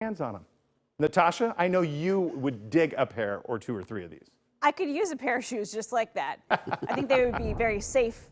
hands on them. Natasha, I know you would dig a pair or two or three of these. I could use a pair of shoes just like that. I think they would be very safe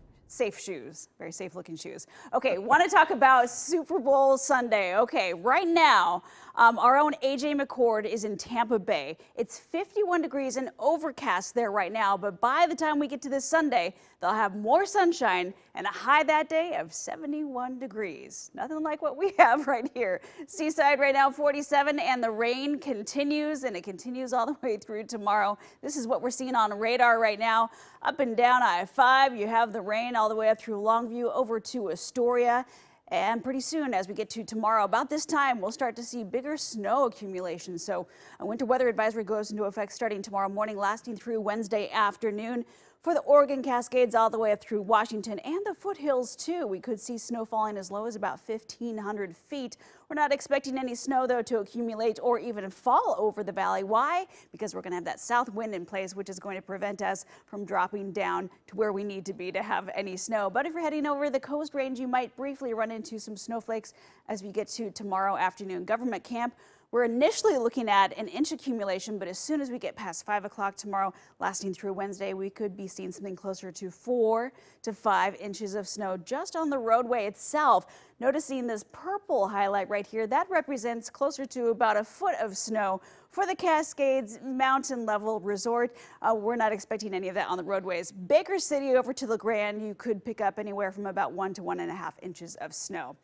shoes, very safe looking shoes. Okay, want to talk about Super Bowl Sunday. Okay, right now, our own AJ McCord is in Tampa Bay. It's 51 degrees and overcast there right now, but by the time we get to this Sunday, they'll have more sunshine and a high that day of 71 degrees. Nothing like what we have right here. Seaside right now, 47, and the rain continues, and it continues all the way through tomorrow. This is what we're seeing on radar right now. Up and down I-5, you have the rain all the way up through Longview over to Astoria. And pretty soon, as we get to tomorrow, about this time, we'll start to see bigger snow accumulation. So a winter weather advisory goes into effect starting tomorrow morning, lasting through Wednesday afternoon. For the Oregon Cascades all the way up through Washington and the foothills too, we could see snow falling as low as about 1,500 feet. We're not expecting any snow though to accumulate or even fall over the valley. Why? Because we're going to have that south wind in place, which is going to prevent us from dropping down to where we need to be to have any snow. But if you're heading over the coast range, you might briefly run into some snowflakes as we get to tomorrow afternoon. Government camp, we're initially looking at an inch accumulation, but as soon as we get past 5 o'clock tomorrow, lasting through Wednesday, we could be seeing something closer to 4 to 5 inches of snow just on the roadway itself. Noticing this purple highlight right here, that represents closer to about a foot of snow for the Cascades mountain level resort. We're not expecting any of that on the roadways. Baker City over to La Grande, you could pick up anywhere from about 1 to 1.5 inches of snow.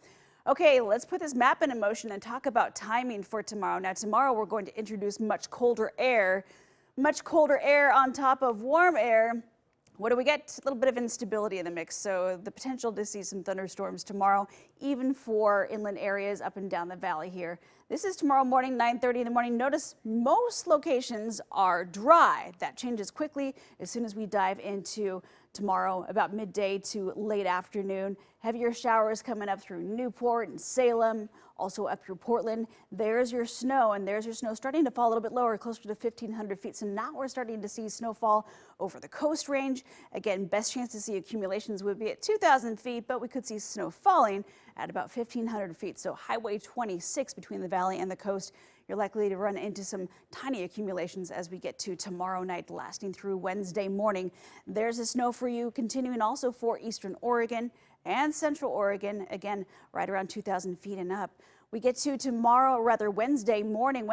Okay, let's put this map into motion and talk about timing for tomorrow. Now, tomorrow we're going to introduce much colder air on top of warm air. What do we get? A little bit of instability in the mix, so the potential to see some thunderstorms tomorrow, even for inland areas up and down the valley here. This is tomorrow morning, 9:30 in the morning. Notice most locations are dry. That changes quickly as soon as we dive into tomorrow about midday to late afternoon. Heavier showers coming up through Newport and Salem, also up through Portland. There's your snow, and there's your snow starting to fall a little bit lower, closer to 1,500 feet. So now we're starting to see snowfall over the coast range. Again, best chance to see accumulations would be at 2,000 feet, but we could see snow falling at about 1,500 feet. So Highway 26 between the valley and the coast, you're likely to run into some tiny accumulations as we get to tomorrow night, lasting through Wednesday morning. There's the snow for you, continuing also for eastern Oregon and central Oregon, again, right around 2,000 feet and up. We get to tomorrow, or rather Wednesday morning,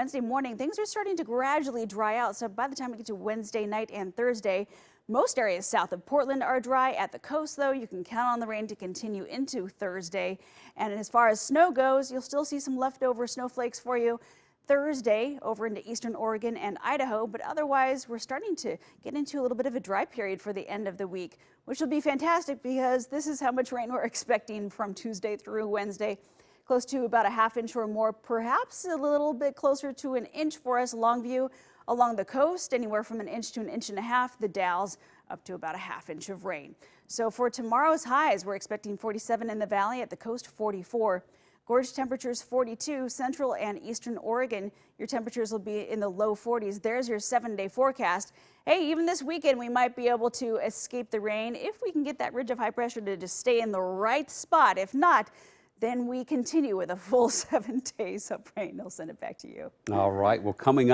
things are starting to gradually dry out. So by the time we get to Wednesday night and Thursday, most areas south of Portland are dry. At the coast, though, you can count on the rain to continue into Thursday. And as far as snow goes, you'll still see some leftover snowflakes for you Thursday over into eastern Oregon and Idaho, but otherwise we're starting to get into a little bit of a dry period for the end of the week, which will be fantastic because this is how much rain we're expecting from Tuesday through Wednesday. Close to about a half inch or more, perhaps a little bit closer to an inch for us Longview. Along the coast, anywhere from an inch to an inch and a half, the Dalles up to about a half inch of rain. So for tomorrow's highs, we're expecting 47 in the valley, at the coast 44. Gorge temperatures 42, central and eastern Oregon. Your temperatures will be in the low 40s. There's your 7-day forecast. Hey, even this weekend, we might be able to escape the rain if we can get that ridge of high pressure to just stay in the right spot. If not, then we continue with a full 7 days of rain. I'll send it back to you. All right. Well, coming up.